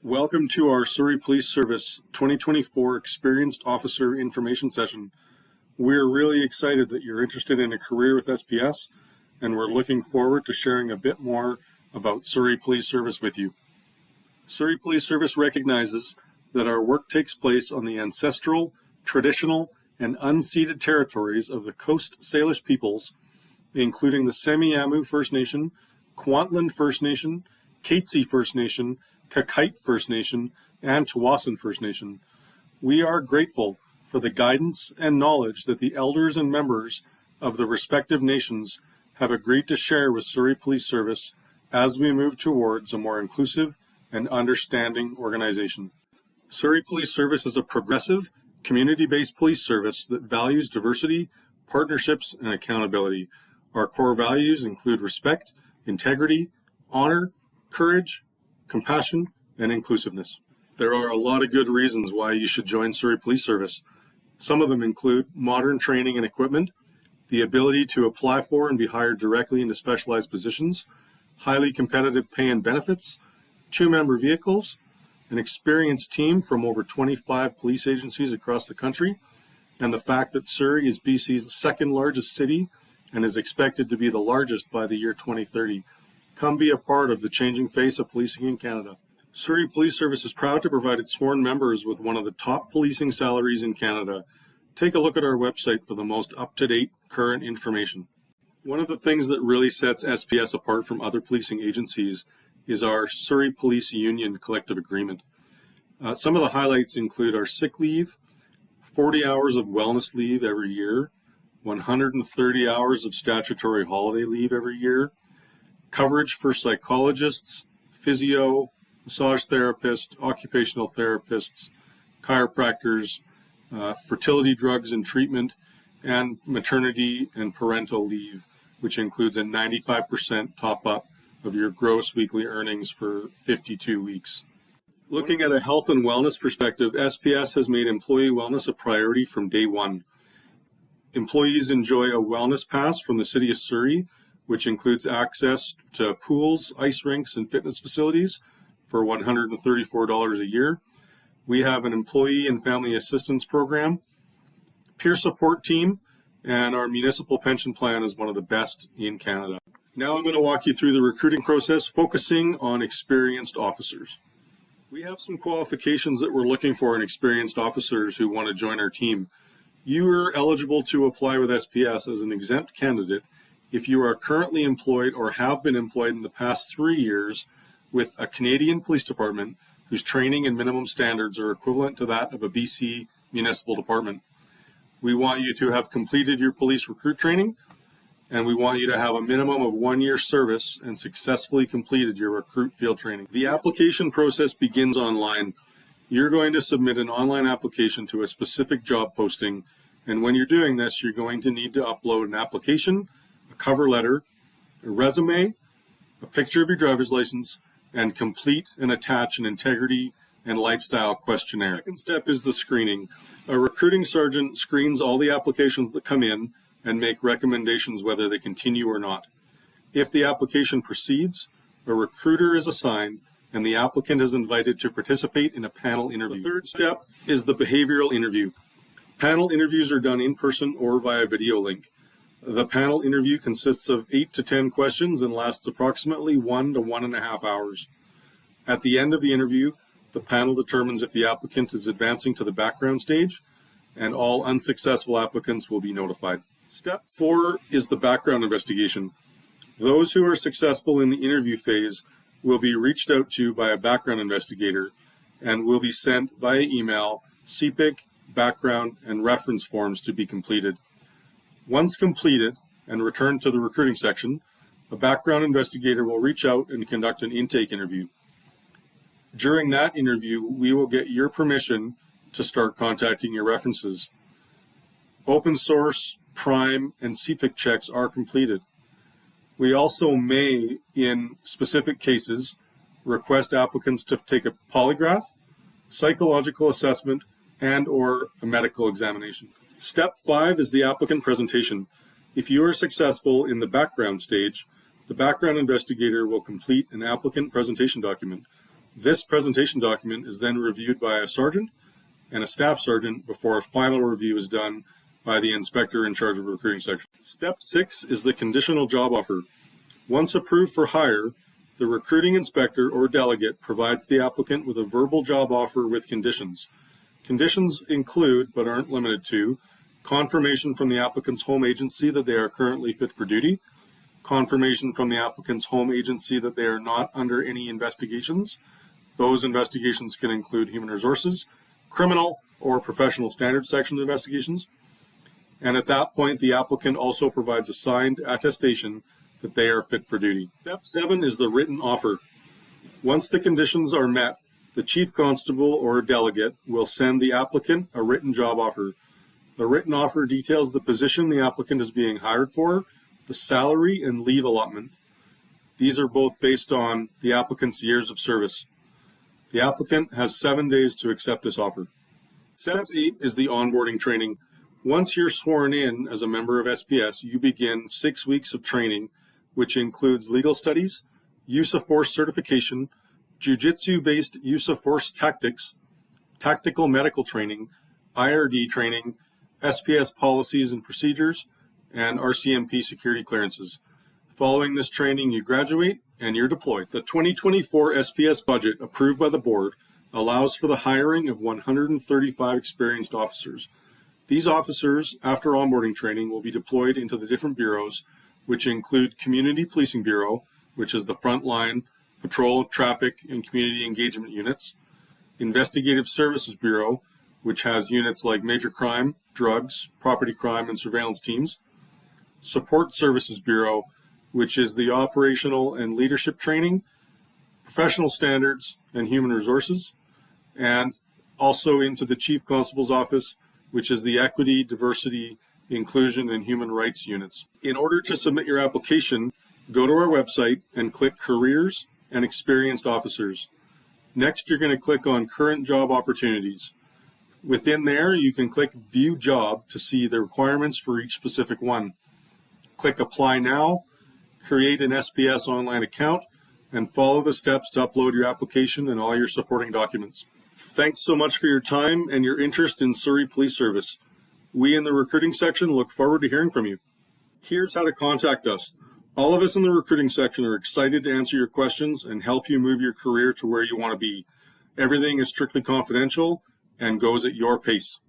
Welcome to our Surrey Police Service 2024 Experienced Officer Information Session. We're really excited that you're interested in a career with SPS, and we're looking forward to sharing a bit more about Surrey Police Service with you. Surrey Police Service recognizes that our work takes place on the ancestral, traditional, and unceded territories of the Coast Salish peoples, including the Semiahmoo First Nation, Kwantlen First Nation, Katzie First Nation, Kakite First Nation, and Tsawwassen First Nation. We are grateful for the guidance and knowledge that the elders and members of the respective nations have agreed to share with Surrey Police Service as we move towards a more inclusive and understanding organization. Surrey Police Service is a progressive, community-based police service that values diversity, partnerships, and accountability. Our core values include respect, integrity, honor, courage, compassion, and inclusiveness. There are a lot of good reasons why you should join Surrey Police Service. Some of them include modern training and equipment, the ability to apply for and be hired directly into specialized positions, highly competitive pay and benefits, 2-member vehicles, an experienced team from over 25 police agencies across the country, and the fact that Surrey is BC's second largest city and is expected to be the largest by the year 2030. Come be a part of the changing face of policing in Canada. Surrey Police Service is proud to provide its sworn members with one of the top policing salaries in Canada. Take a look at our website for the most up-to-date current information. One of the things that really sets SPS apart from other policing agencies is our Surrey Police Union collective agreement. Some of the highlights include our sick leave, 40 hours of wellness leave every year, 130 hours of statutory holiday leave every year, coverage for psychologists, physio, massage therapists, occupational therapists, chiropractors, fertility drugs and treatment, and maternity and parental leave, which includes a 95% top-up of your gross weekly earnings for 52 weeks. Looking at a health and wellness perspective, SPS has made employee wellness a priority from day one. Employees enjoy a wellness pass from the City of Surrey, which includes access to pools, ice rinks, and fitness facilities for $134 a year. We have an employee and family assistance program, peer support team, and our municipal pension plan is one of the best in Canada. Now I'm going to walk you through the recruiting process, focusing on experienced officers. We have some qualifications that we're looking for in experienced officers who want to join our team. You are eligible to apply with SPS as an exempt candidate if you are currently employed or have been employed in the past 3 years with a Canadian police department whose training and minimum standards are equivalent to that of a BC municipal department. We want you to have completed your police recruit training, and we want you to have a minimum of 1 year service and successfully completed your recruit field training. The application process begins online. You're going to submit an online application to a specific job posting, and when you're doing this, you're going to need to upload an application, a cover letter, a resume, a picture of your driver's license, and complete and attach an integrity and lifestyle questionnaire. The second step is the screening. A recruiting sergeant screens all the applications that come in and make recommendations whether they continue or not. If the application proceeds, a recruiter is assigned and the applicant is invited to participate in a panel interview. The third step is the behavioral interview. Panel interviews are done in person or via video link. The panel interview consists of 8 to 10 questions and lasts approximately 1 to 1.5 hours. At the end of the interview, the panel determines if the applicant is advancing to the background stage, and all unsuccessful applicants will be notified. Step 4 is the background investigation. Those who are successful in the interview phase will be reached out to by a background investigator and will be sent via email CPIC, background, and reference forms to be completed. Once completed and returned to the recruiting section, a background investigator will reach out and conduct an intake interview. During that interview, we will get your permission to start contacting your references. Open source, prime, and CPIC checks are completed. We also may, in specific cases, request applicants to take a polygraph, psychological assessment, and/or a medical examination. Step 5 is the applicant presentation. If you are successful in the background stage, the background investigator will complete an applicant presentation document. This presentation document is then reviewed by a sergeant and a staff sergeant before a final review is done by the inspector in charge of the recruiting section. Step 6 is the conditional job offer. Once approved for hire, the recruiting inspector or delegate provides the applicant with a verbal job offer with conditions. Conditions include, but aren't limited to, confirmation from the applicant's home agency that they are currently fit for duty, confirmation from the applicant's home agency that they are not under any investigations. Those investigations can include human resources, criminal or professional standards section investigations. And at that point, the applicant also provides a signed attestation that they are fit for duty. Step 7 is the written offer. Once the conditions are met, the chief constable or delegate will send the applicant a written job offer. The written offer details the position the applicant is being hired for, the salary, and leave allotment. These are both based on the applicant's years of service. The applicant has 7 days to accept this offer. Step 8 is the onboarding training. Once you're sworn in as a member of SPS, you begin 6 weeks of training, which includes legal studies, use of force certification, jiu-jitsu-based use of force tactics, tactical medical training, IRD training, SPS policies and procedures, and RCMP security clearances. Following this training, you graduate and you're deployed. The 2024 SPS budget approved by the board allows for the hiring of 135 experienced officers. These officers, after onboarding training, will be deployed into the different bureaus, which include Community Policing Bureau, which is the frontline patrol, traffic, and community engagement units, Investigative Services Bureau, which has units like major crime, drugs, property crime, and surveillance teams, Support Services Bureau, which is the operational and leadership training, professional standards, and human resources, and also into the Chief Constable's Office, which is the equity, diversity, inclusion, and human rights units. In order to submit your application, go to our website and click Careers and Experienced Officers. Next, you're going to click on Current Job Opportunities. Within there, you can click View Job to see the requirements for each specific one. Click Apply Now, create an SPS online account, and follow the steps to upload your application and all your supporting documents. Thanks so much for your time and your interest in Surrey Police Service. We in the recruiting section look forward to hearing from you. Here's how to contact us. All of us in the recruiting section are excited to answer your questions and help you move your career to where you want to be. Everything is strictly confidential and goes at your pace.